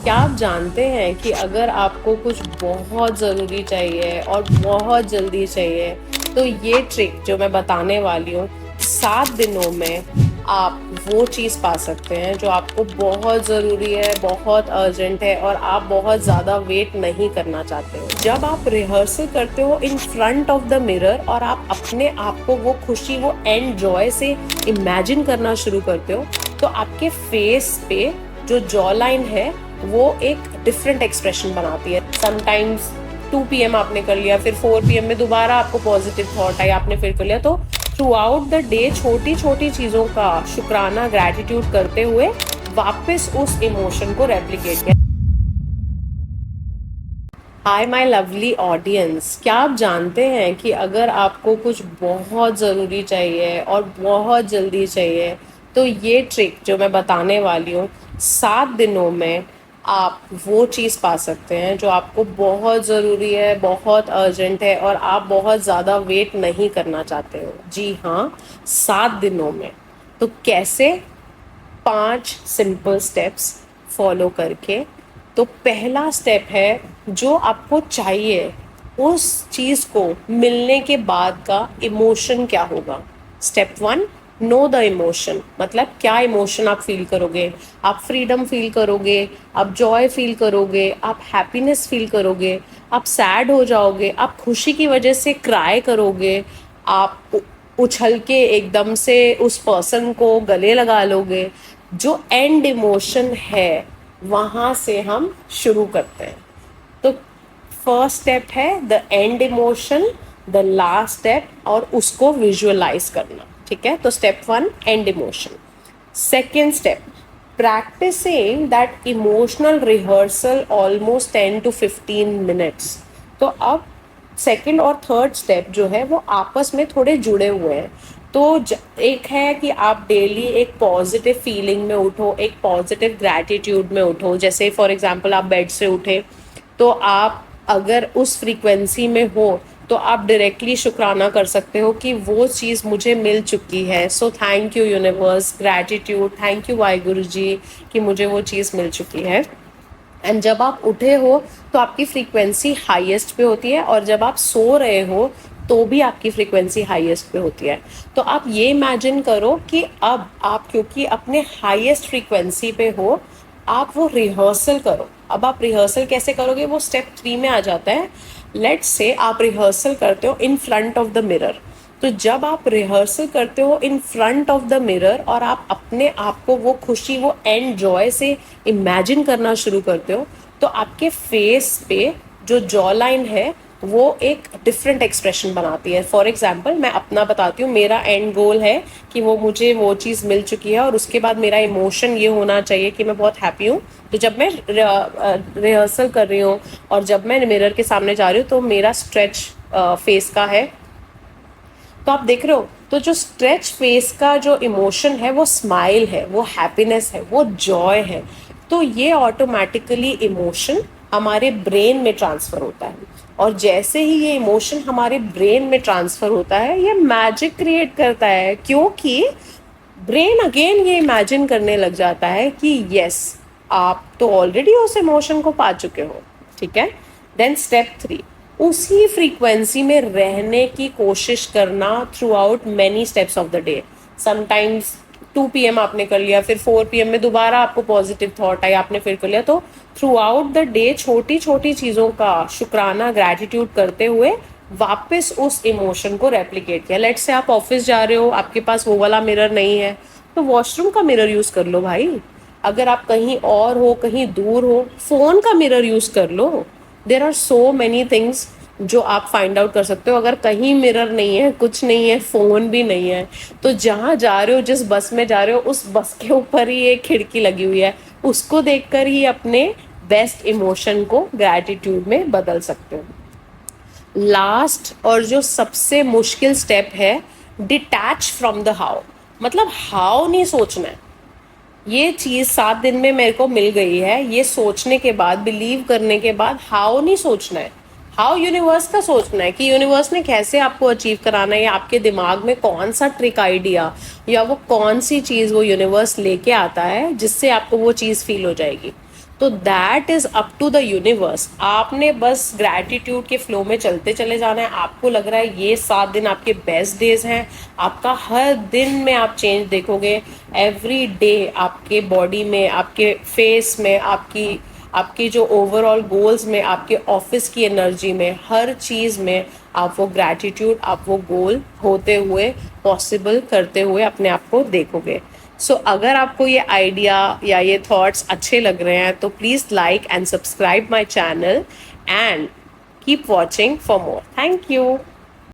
क्या आप जानते हैं कि अगर आपको कुछ बहुत ज़रूरी चाहिए और बहुत जल्दी चाहिए, तो ये ट्रिक जो मैं बताने वाली हूँ, 7 दिनों में आप वो चीज़ पा सकते हैं जो आपको बहुत ज़रूरी है, बहुत अर्जेंट है और आप बहुत ज़्यादा वेट नहीं करना चाहते हो। जब आप रिहर्सल करते हो in front of the mirror और आप अपने आप को वो खुशी, वो एंड जॉय से इमेजिन करना शुरू करते हो, तो आपके फेस पे जो जॉ लाइन है वो एक डिफरेंट एक्सप्रेशन बनाती है। समटाइम्स 2 PM आपने कर लिया, फिर 4 PM में दोबारा आपको पॉजिटिव थॉट आई, आपने फिर कर लिया। तो थ्रू आउट द डे छोटी छोटी चीज़ों का शुक्राना, ग्रैटिट्यूड करते हुए वापस उस इमोशन को रेप्लिकेट किया। हाय माय लवली ऑडियंस, क्या आप जानते हैं कि अगर आपको कुछ बहुत ज़रूरी चाहिए और बहुत जल्दी चाहिए, तो ये ट्रिक जो मैं बताने वाली हूँ, 7 दिनों में आप वो चीज़ पा सकते हैं जो आपको बहुत ज़रूरी है, बहुत अर्जेंट है और आप बहुत ज़्यादा वेट नहीं करना चाहते हो। जी हाँ, 7 दिनों में। तो कैसे? 5 सिंपल स्टेप्स फॉलो करके। तो पहला स्टेप है, जो आपको चाहिए उस चीज़ को मिलने के बाद का इमोशन क्या होगा। Step 1, know the emotion. मतलब क्या इमोशन आप फील करोगे? आप फ्रीडम फील करोगे, आप जॉय फील करोगे, आप हैप्पीनेस फील करोगे, आप सैड हो जाओगे, आप खुशी की वजह से क्राई करोगे, आप उछल के एकदम से उस पर्सन को गले लगा लोगे। जो एंड इमोशन है वहाँ से हम शुरू करते हैं। तो फर्स्ट स्टेप है the end emotion, the last step, और उसको विजुअलाइज करना। ठीक है, तो step 1 and emotion. Second step, practicing that emotional rehearsal almost 10 to 15 minutes। तो अब सेकंड और थर्ड स्टेप जो है वो आपस में थोड़े जुड़े हुए हैं। तो एक है कि आप डेली एक पॉजिटिव फीलिंग में उठो, एक पॉजिटिव ग्रैटिट्यूड में उठो। जैसे फॉर एग्जांपल आप बेड से उठे, तो आप अगर उस फ्रीक्वेंसी में हो तो आप डायरेक्टली शुक्राना कर सकते हो कि वो चीज़ मुझे मिल चुकी है। So thank you universe, gratitude, thank you Waheguru ji कि मुझे वो चीज़ मिल चुकी है। एंड जब आप उठे हो तो आपकी फ्रीक्वेंसी हाईएस्ट पे होती है, और जब आप सो रहे हो तो भी आपकी फ्रीक्वेंसी हाईएस्ट पे होती है। तो आप ये इमेजिन करो कि अब आप क्योंकि अपने हाईएस्ट फ्रीक्वेंसी पे हो, आप वो रिहर्सल करो। अब आप रिहर्सल कैसे करोगे, वो स्टेप 3 में आ जाता है। लेट्स से आप रिहर्सल करते हो in front of the mirror. तो जब आप रिहर्सल करते हो in front of the mirror और आप अपने आप को वो खुशी, वो एंड जॉय से इमेजिन करना शुरू करते हो, तो आपके फेस पे जो जॉ लाइन है वो एक डिफरेंट एक्सप्रेशन बनाती है। फॉर एग्जाम्पल मैं अपना बताती हूँ, मेरा एंड गोल है कि वो मुझे वो चीज़ मिल चुकी है और उसके बाद मेरा इमोशन ये होना चाहिए कि मैं बहुत हैप्पी हूँ। तो जब मैं रिहर्सल कर रही हूँ और जब मैं मिरर के सामने जा रही हूँ तो मेरा स्ट्रेच फेस का है। तो आप देख रहे हो, तो जो स्ट्रेच फेस का जो इमोशन है वो स्माइल है, वो हैप्पीनेस है, वो जॉय है। तो ये ऑटोमेटिकली इमोशन हमारे ब्रेन में ट्रांसफ़र होता है, और जैसे ही ये इमोशन हमारे ब्रेन में ट्रांसफ़र होता है ये मैजिक क्रिएट करता है, क्योंकि ब्रेन अगेन ये इमेजिन करने लग जाता है कि यस, आप तो ऑलरेडी उस इमोशन को पा चुके हो। ठीक है, देन स्टेप 3, उसी फ्रीक्वेंसी में रहने की कोशिश करना through out many steps of the day. Sometimes 2 PM आपने कर लिया, फिर 4 PM में दोबारा आपको पॉजिटिव थॉट आई, आपने फिर कर लिया। तो थ्रू आउट द डे छोटी छोटी चीज़ों का शुक्राना, ग्रैटिट्यूड करते हुए वापस उस इमोशन को रेप्लिकेट किया। लेट्स से आप ऑफिस जा रहे हो, आपके पास वो वाला मिरर नहीं है, तो वॉशरूम का मिरर यूज़ कर लो भाई। अगर आप कहीं और हो, कहीं दूर हो, फ़ोन का मिरर यूज़ कर लो। There are so many things जो आप फाइंड आउट कर सकते हो। अगर कहीं मिरर नहीं है, कुछ नहीं है, फ़ोन भी नहीं है, तो जहाँ जा रहे हो, जिस बस में जा रहे हो, उस बस के ऊपर ही एक खिड़की लगी हुई है, उसको देखकर ही अपने बेस्ट इमोशन को ग्रैटिट्यूड में बदल सकते हो। लास्ट और जो सबसे मुश्किल स्टेप है, डिटैच फ्रॉम द हाउ। मतलब हाउ नहीं सोचना है। ये चीज़ 7 दिन में मेरे को मिल गई है, ये सोचने के बाद, बिलीव करने के बाद हाउ नहीं सोचना है। हाउ यूनिवर्स का सोचना है कि यूनिवर्स ने कैसे आपको अचीव कराना है, या आपके दिमाग में कौन सा ट्रिक आइडिया या वो कौन सी चीज़ वो यूनिवर्स लेके आता है जिससे आपको वो चीज़ फील हो जाएगी। तो that is up to the universe. आपने बस ग्रैटिट्यूड के फ्लो में चलते चले जाना है। आपको लग रहा है ये 7 दिन आपके बेस्ट डेज हैं, आपका हर दिन में आप चेंज देखोगे। एवरी डे आपके बॉडी में, आपके फेस में, आपकी जो ओवरऑल गोल्स में, आपके ऑफिस की एनर्जी में, हर चीज़ में आप वो ग्रैटिट्यूड, आप वो गोल होते हुए, पॉसिबल करते हुए अपने आप को देखोगे। सो अगर आपको ये आइडिया या ये थॉट्स अच्छे लग रहे हैं तो please like and subscribe my channel and keep watching for more. Thank you.